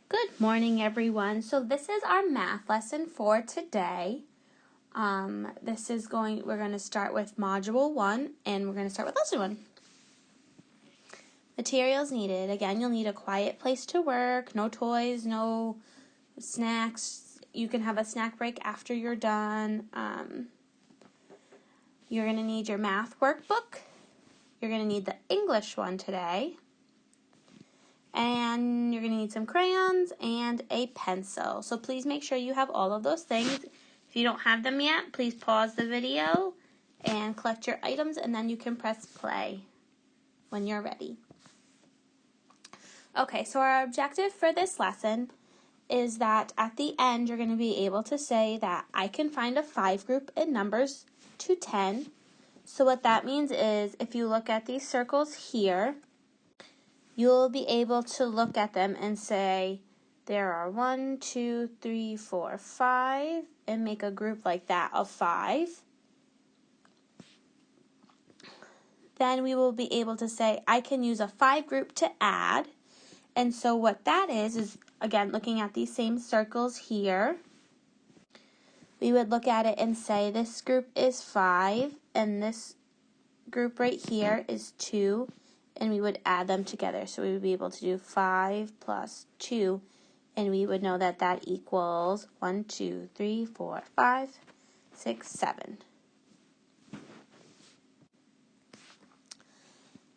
Good morning, everyone. So this is our math lesson for today. We're going to start with Module 1, and we're going to start with Lesson 1. Materials needed. Again, you'll need a quiet place to work, no toys, no snacks. You can have a snack break after you're done. You're going to need your math workbook. You're going to need the English one today. And you're going to need some crayons and a pencil. So please make sure you have all of those things. If you don't have them yet, please pause the video and collect your items, and then you can press play when you're ready. Okay, so our objective for this lesson is that at the end, you're going to be able to say that I can find a 5 group in numbers to 10. So what that means is if you look at these circles here, you'll be able to look at them and say, there are 1, 2, 3, 4, 5, and make a group like that of 5. Then we will be able to say, I can use a 5 group to add. And so what that is again, looking at these same circles here, we would look at it and say, this group is 5, and this group right here is 2. And we would add them together. So we would be able to do 5 plus 2, and we would know that that equals 1, 2, 3, 4, 5, 6, 7.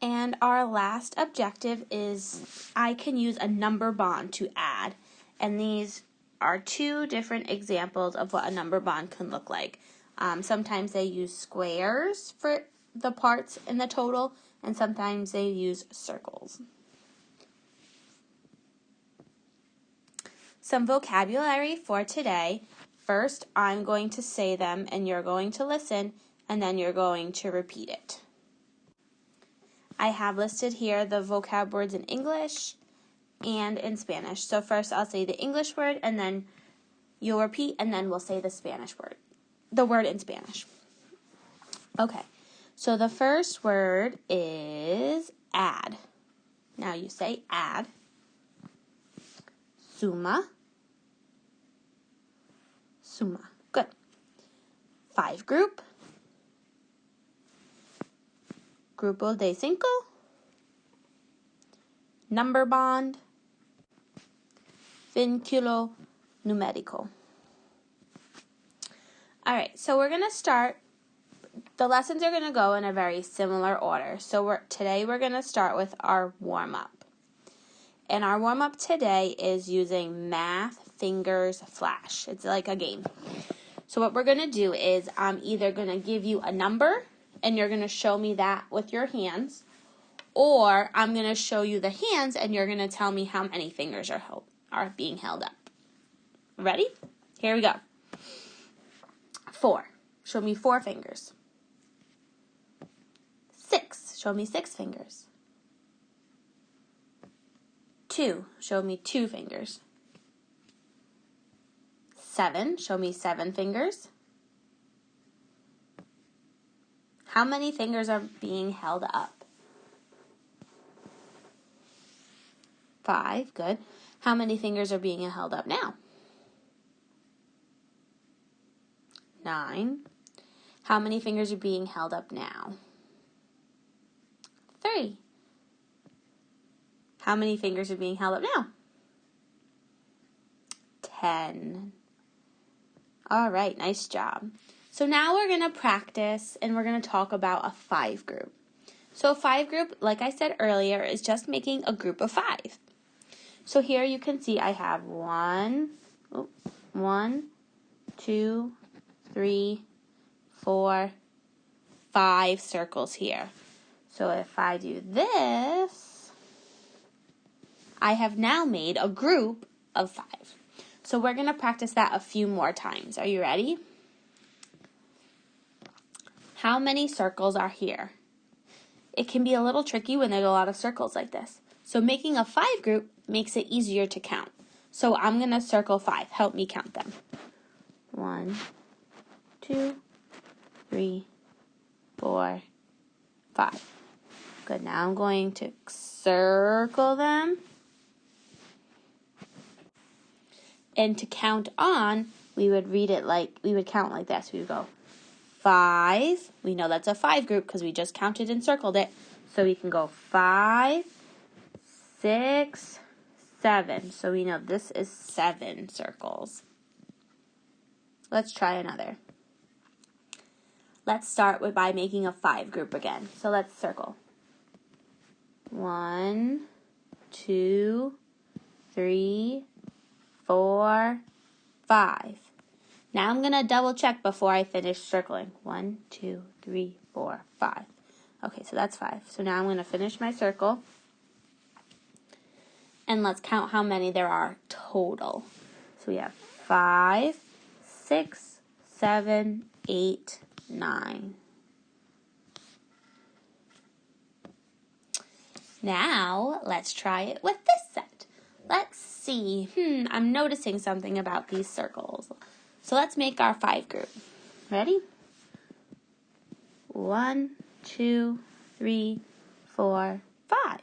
And our last objective is I can use a number bond to add. And these are 2 different examples of what a number bond can look like. Sometimes they use squares for the parts in the total, and sometimes they use circles. Some vocabulary for today. First, I'm going to say them, and you're going to listen, and then you're going to repeat it. I have listed here the vocab words in English and in Spanish. So first I'll say the English word, and then you'll repeat, and then we'll say the Spanish word, the word in Spanish. Okay. So the first word is add. Now you say add. Suma. Suma. Good. 5 group. Grupo de 5. Number bond. Vínculo numérico. All right, so we're going to start. The lessons are going to go in a very similar order. So today we're going to start with our warm-up. And our warm-up today is using Math Fingers Flash. It's like a game. So what we're going to do is I'm either going to give you a number, and you're going to show me that with your hands, or I'm going to show you the hands, and you're going to tell me how many fingers are being held up. Ready? Here we go. 4. Show me 4 fingers. 6. Show me 6 fingers. 2. Show me 2 fingers. 7. Show me 7 fingers. How many fingers are being held up? 5. Good. How many fingers are being held up now? 9. How many fingers are being held up now? 3. How many fingers are being held up now? 10. All right, nice job. So now we're going to practice, and we're going to talk about a 5 group. So a 5 group, like I said earlier, is just making a group of 5. So here you can see I have 1, 2, 3, 4, 5 circles here. So if I do this, I have now made a group of 5. So we're going to practice that a few more times. Are you ready? How many circles are here? It can be a little tricky when there's a lot of circles like this. So making a 5 group makes it easier to count. So I'm going to circle 5. Help me count them. 1, 2, 3, 4, 5. Good. Now I'm going to circle them. And to count on, we would count like this. We would go 5. We know that's a 5 group because we just counted and circled it. So we can go 5, 6, 7. So we know this is 7 circles. Let's try another. Let's start by making a 5 group again. So let's circle. 1, 2, 3, 4, 5. Now I'm going to double check before I finish circling. 1, 2, 3, 4, 5. Okay, so that's 5. So now I'm going to finish my circle. And let's count how many there are total. So we have 5, 6, 7, 8, 9. Now, let's try it with this set. Let's see. I'm noticing something about these circles. So let's make our 5 group. Ready? 1, 2, 3, 4, 5.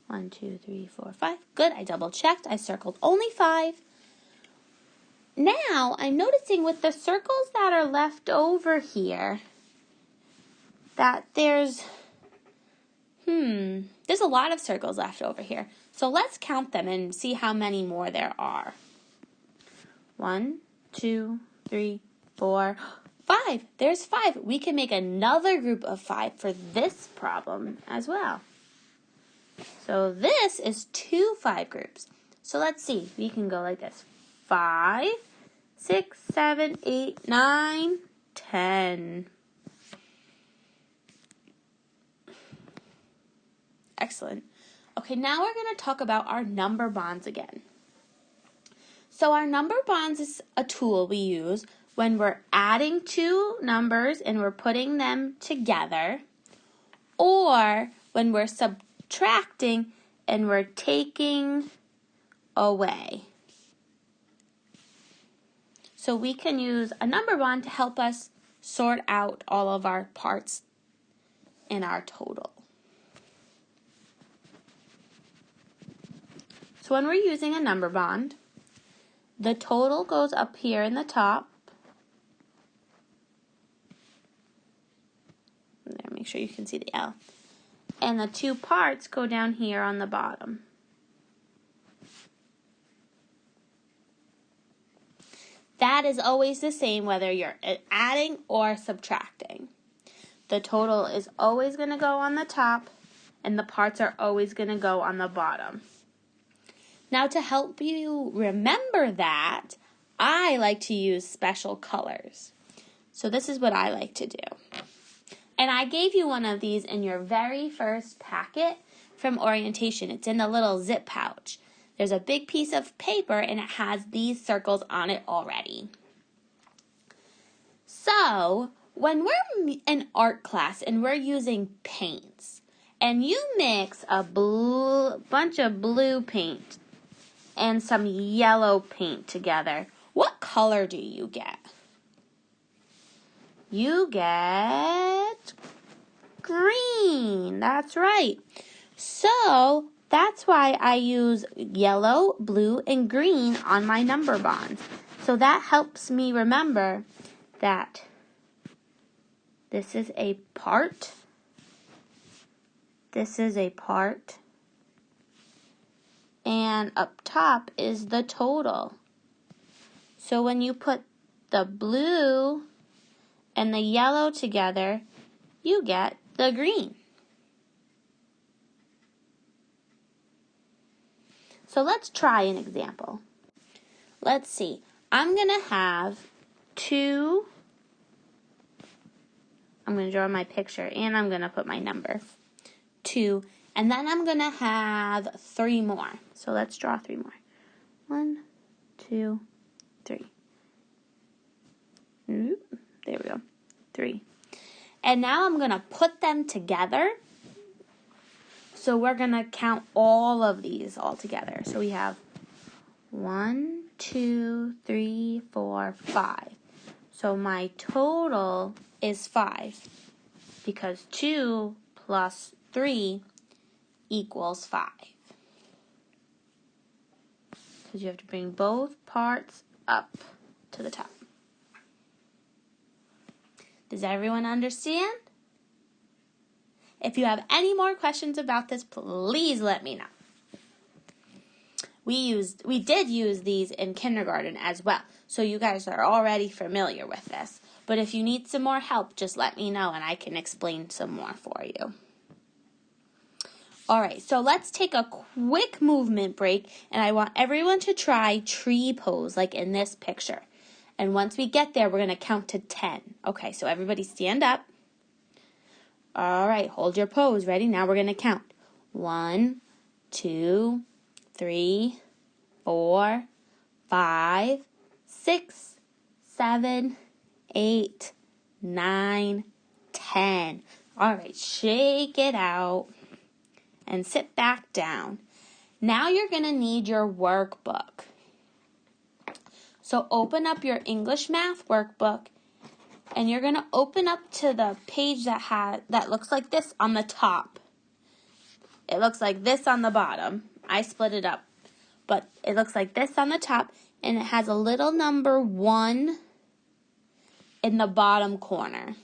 1, 2, 3, 4, 5. Good, I double checked. I circled only 5. Now, I'm noticing with the circles that are left over here that there's a lot of circles left over here. So let's count them and see how many more there are. 1, 2, 3, 4, 5. There's 5. We can make another group of 5 for this problem as well. So this is 2 5 groups. So let's see. We can go like this. 5, 6, 7, 8, 9, 10. Excellent. Okay, now we're going to talk about our number bonds again. So our number bonds is a tool we use when we're adding 2 numbers and we're putting them together, or when we're subtracting and we're taking away. So we can use a number bond to help us sort out all of our parts in our total. So when we're using a number bond, the total goes up here in the top. There, make sure you can see the L. And the 2 parts go down here on the bottom. That is always the same whether you're adding or subtracting. The total is always going to go on the top, and the parts are always going to go on the bottom. Now, to help you remember that, I like to use special colors. So this is what I like to do. And I gave you one of these in your very first packet from orientation. It's in a little zip pouch. There's a big piece of paper and it has these circles on it already. So, when we're in art class and we're using paints, and you mix a bunch of blue paint and some yellow paint together, what color do you get? You get green. That's right. So that's why I use yellow, blue, and green on my number bonds. So that helps me remember that this is a part. This is a part. And up top is the total. So when you put the blue and the yellow together, you get the green. So let's try an example. Let's see. I'm going to have 2. I'm going to draw my picture and I'm going to put my number. 2. And then I'm going to have 3 more. So let's draw 3 more. 1, 2, 3. There we go. 3. And now I'm going to put them together. So we're going to count all of these all together. So we have 1, 2, 3, 4, 5. So my total is 5 because 2 plus 3 equals 5. So you have to bring both parts up to the top. Does everyone understand? If you have any more questions about this, please let me know. We did use these in kindergarten as well, so you guys are already familiar with this. But if you need some more help, just let me know and I can explain some more for you. All right, so let's take a quick movement break, and I want everyone to try tree pose like in this picture. And once we get there, we're going to count to 10. Okay, so everybody stand up. All right, hold your pose. Ready? Now we're going to count. 1, 2, 3, 4, 5, 6, 7, 8, 9, 10. All right, shake it out and sit back down. Now you're going to need your workbook. So open up your English math workbook, and you're going to open up to the page that looks like this on the top. It looks like this on the bottom. I split it up, but it looks like this on the top, and it has a little number 1 in the bottom corner.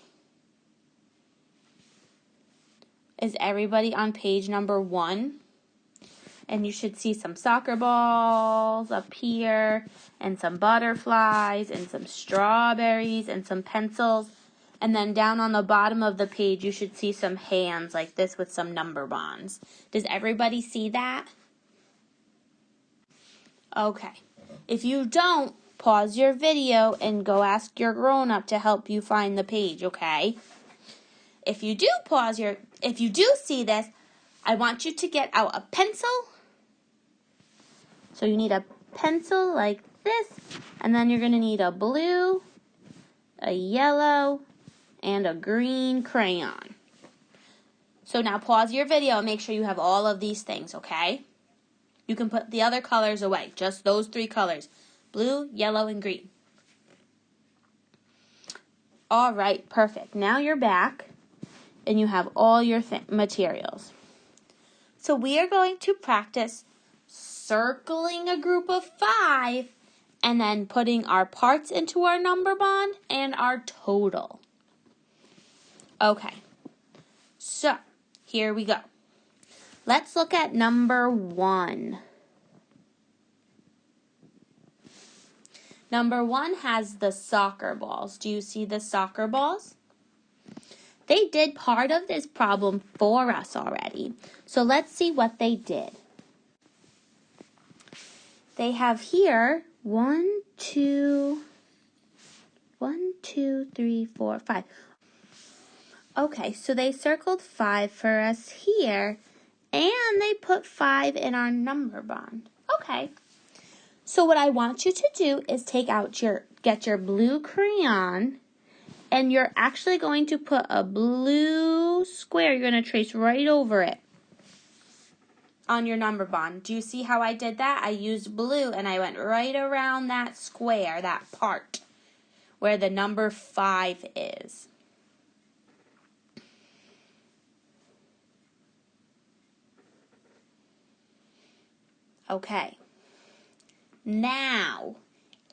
Is everybody on page number 1? And you should see some soccer balls up here, and some butterflies, and some strawberries, and some pencils. And then down on the bottom of the page, you should see some hands like this with some number bonds. Does everybody see that? Okay. If you don't, pause your video and go ask your grown-up to help you find the page, okay? If you do see this, I want you to get out a pencil. So you need a pencil like this, and then you're going to need a blue, a yellow, and a green crayon. So now pause your video and make sure you have all of these things, okay? You can put the other colors away, just those 3 colors, blue, yellow, and green. All right, perfect. Now you're back, and you have all your materials. So we are going to practice circling a group of 5 and then putting our parts into our number bond and our total. Okay, so here we go. Let's look at number 1. Number 1 has the soccer balls. Do you see the soccer balls? They did part of this problem for us already. So let's see what they did. They have here 1, 2, 3, 4, 5. Okay, so they circled 5 for us here, and they put 5 in our number bond. Okay, so what I want you to do is get your blue crayon, and you're actually going to put a blue square. You're going to trace right over it on your number bond. Do you see how I did that? I used blue and I went right around that square, that part where the number 5 is. Okay. Now,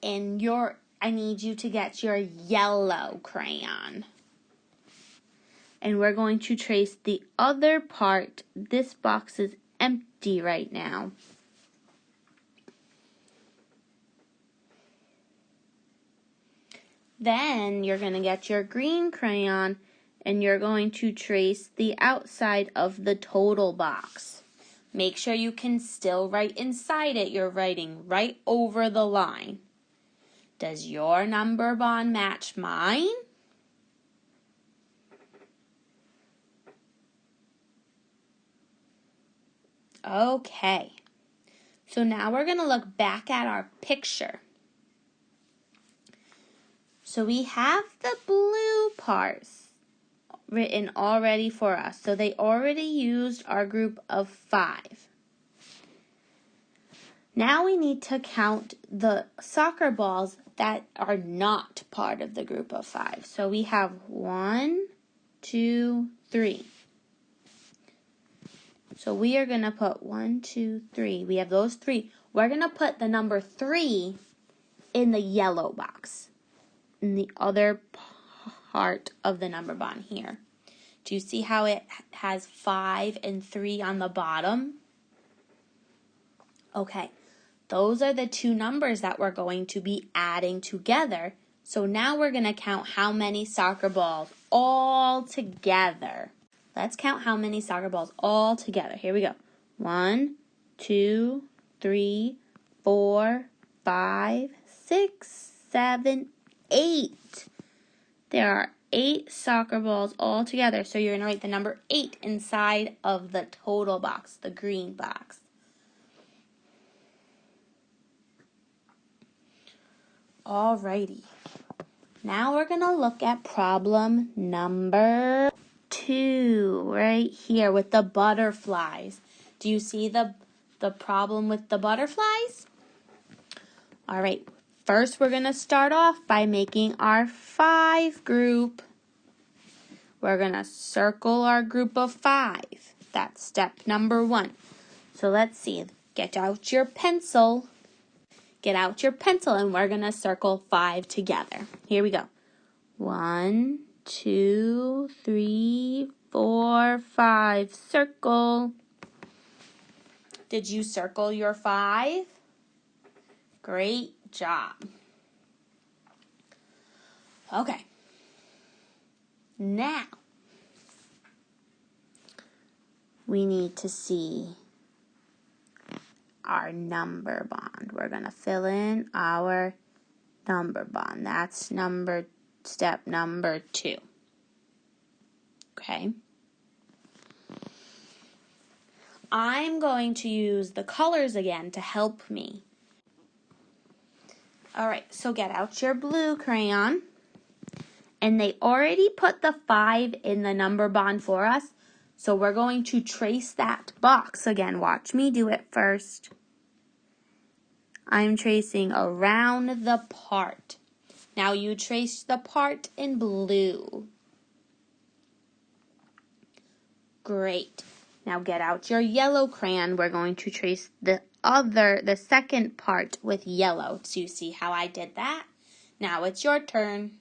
I need you to get your yellow crayon. And we're going to trace the other part. This box is empty right now. Then you're going to get your green crayon and you're going to trace the outside of the total box. Make sure you can still write inside it. You're writing right over the line. Does your number bond match mine? Okay, so now we're going to look back at our picture. So we have the blue parts written already for us. So they already used our group of 5. Now we need to count the soccer balls that are not part of the group of 5. So we have 1, 2, 3. So we are going to put 1, 2, 3. We have those 3. We're going to put the number 3 in the yellow box, in the other part of the number bond here. Do you see how it has 5 and 3 on the bottom? Okay, those are the 2 numbers that we're going to be adding together. So now we're going to count how many soccer balls all together. Let's count how many soccer balls all together. Here we go. 1, 2, 3, 4, 5, 6, 7, 8. There are 8 soccer balls all together. So you're going to write the number 8 inside of the total box, the green box. Alrighty. Now we're going to look at problem number 2 right here with the butterflies. Do you see the problem with the butterflies? All right. First, we're going to start off by making our 5 group. We're going to circle our group of 5. That's step number 1. So let's see. Get out your pencil. Get out your pencil and we're going to circle 5 together. Here we go. 1, 2, 3, 4, 5. Circle. Did you circle your 5? Great job. Okay. Now, we need to see our number bond. We're going to fill in our number bond. That's step number 2. Okay. I'm going to use the colors again to help me. All right, so get out your blue crayon. And they already put the 5 in the number bond for us. So we're going to trace that box again. Watch me do it first. I'm tracing around the part. Now you trace the part in blue. Great. Now get out your yellow crayon. We're going to trace the second part with yellow. So you see how I did that? Now it's your turn.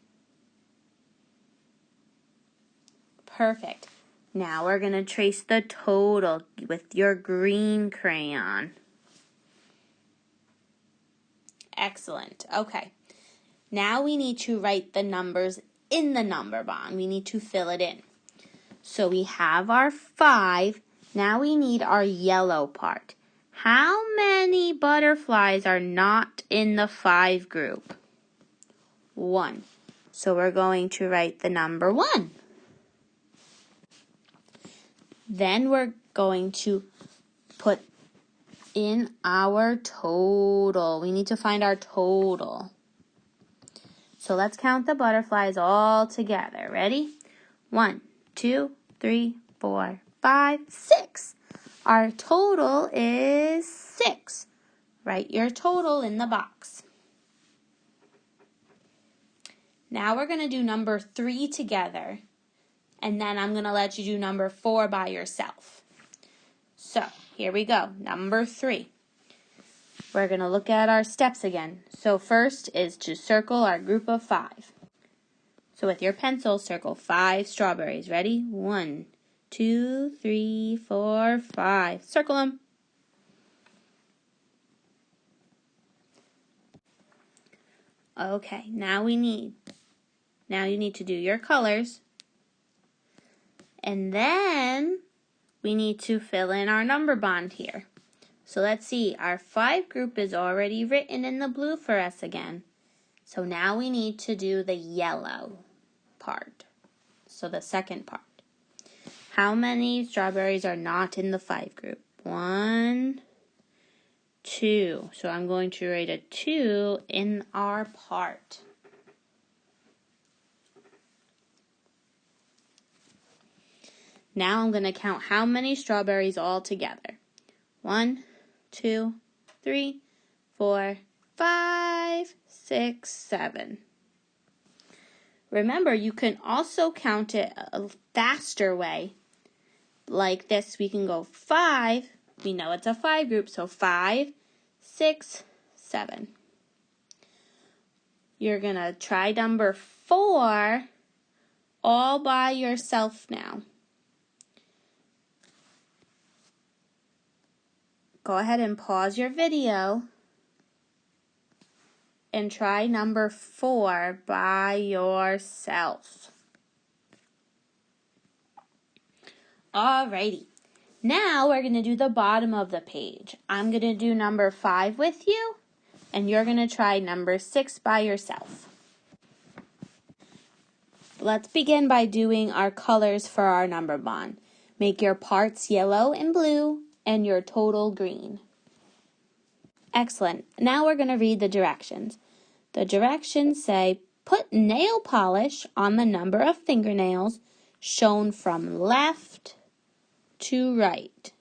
Perfect. Now we're going to trace the total with your green crayon. Excellent. Okay. Now we need to write the numbers in the number bond. We need to fill it in. So we have our 5. Now we need our yellow part. How many butterflies are not in the 5 group? 1. So we're going to write the number 1. Then we're going to put in our total. We need to find our total. So let's count the butterflies all together. Ready? 1, 2, 3, 4, 5, 6. Our total is 6. Write your total in the box. Now we're going to do number 3 together. And then I'm going to let you do number 4 by yourself. So, here we go. Number 3. We're going to look at our steps again. So first is to circle our group of 5. So with your pencil, circle 5 strawberries. Ready? 1, 2, 3, 4, 5. Circle them. Okay, now you need to do your colors. And then we need to fill in our number bond here. So let's see, our 5 group is already written in the blue for us again. So now we need to do the yellow part. So the second part. How many strawberries are not in the 5 group? 1, 2. So I'm going to write a 2 in our part. Now I'm going to count how many strawberries all together. 1, 2, 3, 4, 5, 6, 7. Remember, you can also count it a faster way like this, we can go 5. We know it's a 5 group, so 5, 6, 7. You're going to try number 4 all by yourself now. Go ahead and pause your video and try number 4 by yourself. Alrighty. Now we're going to do the bottom of the page. I'm going to do number 5 with you, and you're going to try number 6 by yourself. Let's begin by doing our colors for our number bond. Make your parts yellow and blue and your total green. Excellent. Now we're going to read the directions. The directions say, put nail polish on the number of fingernails shown from left to right.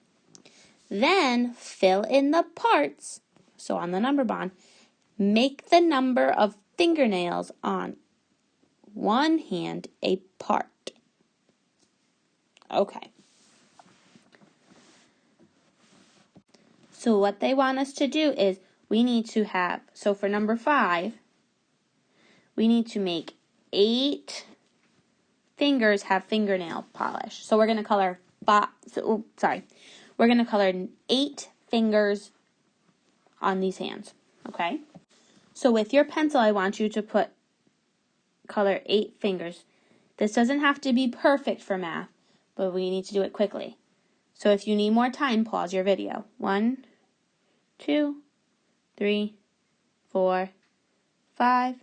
Then fill in the parts, so on the number bond, make the number of fingernails on one hand a part. Okay. So what they want us to do is we need to have, so for number 5, we need to make 8 fingers have fingernail polish. So we're going to color we're going to color 8 fingers on these hands, okay? So with your pencil, I want you to color 8 fingers. This doesn't have to be perfect for math, but we need to do it quickly. So if you need more time, pause your video. 1, 2, 3, 4, 5,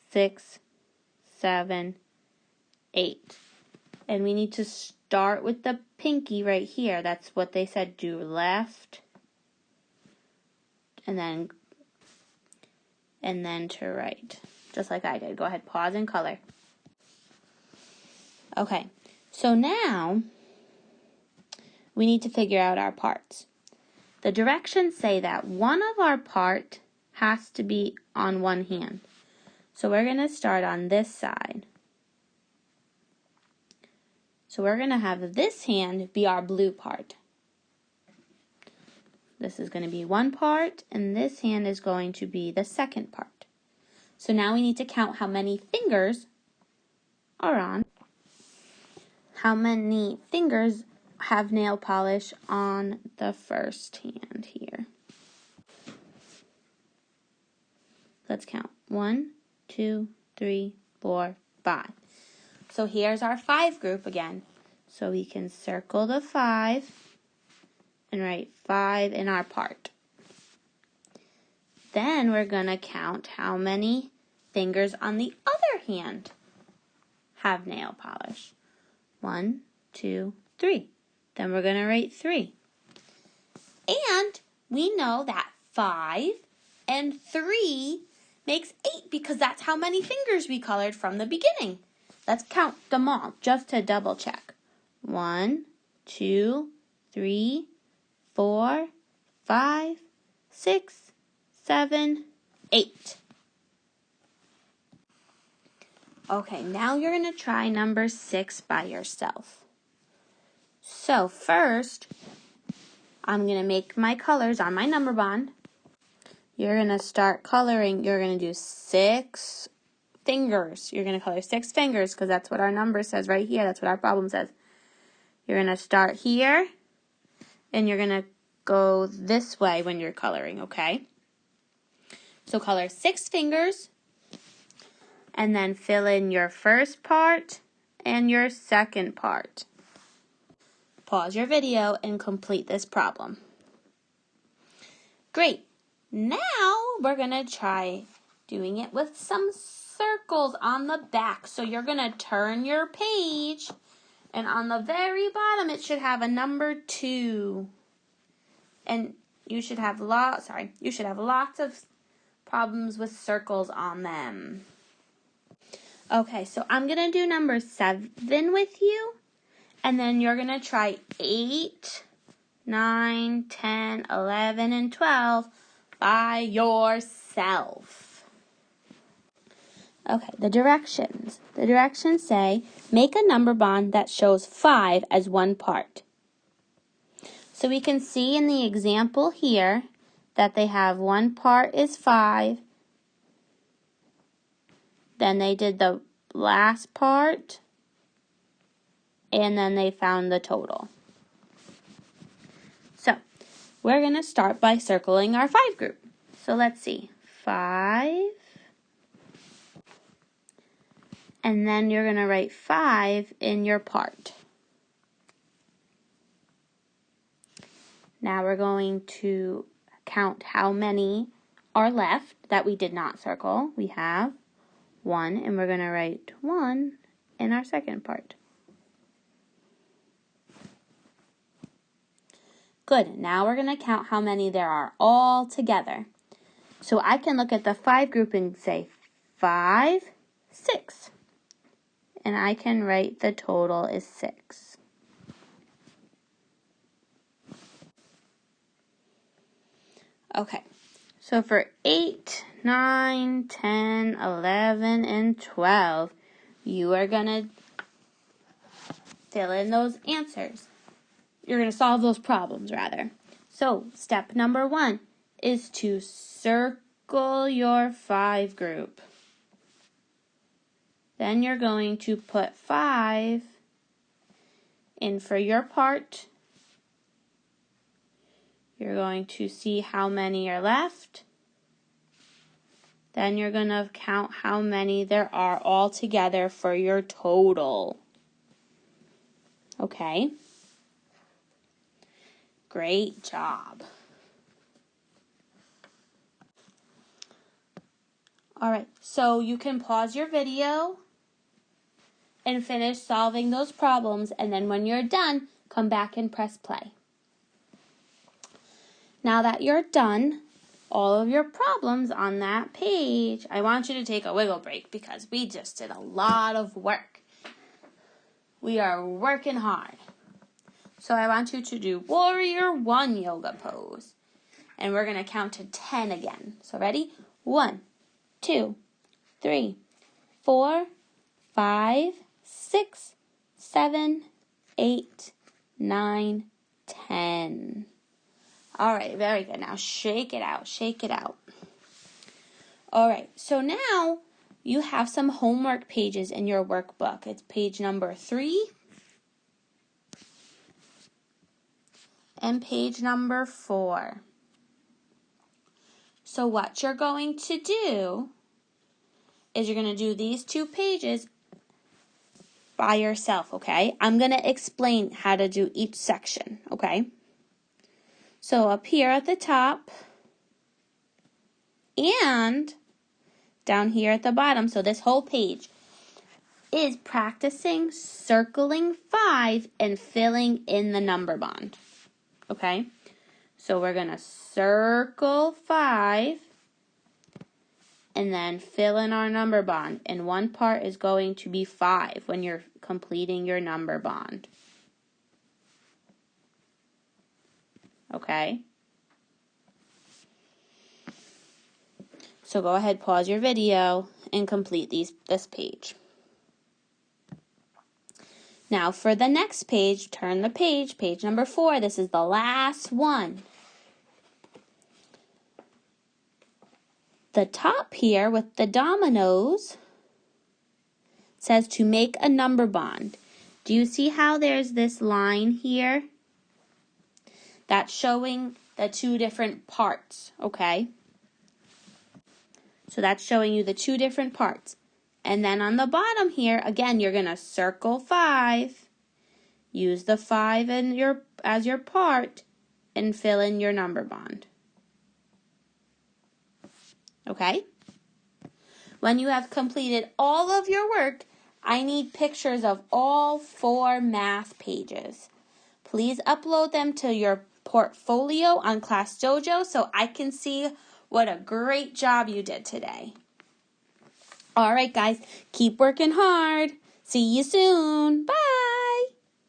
6, 7, 8. And we need to start with the pinky right here. That's what they said, do left and then to right, just like I did. Go ahead, pause and color. Okay, so now we need to figure out our parts. The directions say that one of our part has to be on one hand. So we're going to start on this side. So we're going to have this hand be our blue part. This is going to be one part, and this hand is going to be the second part. So now we need to count how many fingers are on. How many fingers have nail polish on the first hand here? Let's count. 1, 2, 3, 4, 5. So here's our 5 group again. So we can circle the 5 and write 5 in our part. Then we're going to count how many fingers on the other hand have nail polish. 1, 2, 3. Then we're going to write 3. And we know that 5 and 3 makes 8 because that's how many fingers we colored from the beginning. Let's count them all just to double check. 1, 2, 3, 4, 5, 6, 7, 8. Okay, now you're going to try number 6 by yourself. So first, I'm going to make my colors on my number bond. You're going to start coloring. You're going to do 6 fingers. You're going to color 6 fingers because that's what our number says right here. That's what our problem says. You're going to start here, and you're going to go this way when you're coloring, okay? So color 6 fingers, and then fill in your first part and your second part. Pause your video and complete this problem. Great. Now we're going to try doing it with some circles on the back. So you're going to turn your page, and on the very bottom it should have a number 2. And you should have lots of problems with circles on them. Okay, so I'm going to do number 7 with you, and then you're going to try 8, 9, 10, 11, and 12 by yourself. Okay, the directions. The directions say, make a number bond that shows 5 as one part. So we can see in the example here that they have one part is 5. Then they did the last part. And then they found the total. So we're going to start by circling our 5 group. So let's see. 5. And then you're going to write 5 in your part. Now we're going to count how many are left that we did not circle. We have 1, and we're going to write 1 in our second part. Good. Now we're going to count how many there are all together. So I can look at the 5 group and say 5, 6. And I can write the total is 6. Okay, so for 8, 9, 10, 11, and 12, you are going to fill in those answers. You're going to solve those problems, rather. So, step number 1 is to circle your 5 group. Then you're going to put 5 in for your part. You're going to see how many are left. Then you're going to count how many there are all together for your total. Okay? Great job. Alright, so you can pause your video and finish solving those problems, and then when you're done, come back and press play. Now that you're done, all of your problems on that page, I want you to take a wiggle break because we just did a lot of work. We are working hard. So I want you to do Warrior 1 yoga pose. And we're going to count to 10 again. So ready? 1, 2, 3, 4, 5, 6, 7, 8, 9, 10. All right, very good. Now shake it out, shake it out. All right, so now you have some homework pages in your workbook. It's page number 3 and page number 4. So what you're going to do is you're going to do these 2 pages by yourself, okay? I'm going to explain how to do each section, okay? So up here at the top and down here at the bottom, so this whole page is practicing circling 5 and filling in the number bond, okay? So we're going to circle 5 and then fill in our number bond. And one part is going to be 5 when you're completing your number bond. Okay? So go ahead, pause your video, and complete this page. Now for the next page, turn the page, page number 4. This is the last one. The top here with the dominoes says to make a number bond. Do you see how there's this line here? That's showing the 2 different parts, okay? So that's showing you the 2 different parts. And then on the bottom here, again, you're going to circle 5, use the 5 as your part, and fill in your number bond. Okay? When you have completed all of your work, I need pictures of all 4 math pages. Please upload them to your portfolio on Class Dojo so I can see what a great job you did today. All right, guys, keep working hard. See you soon. Bye.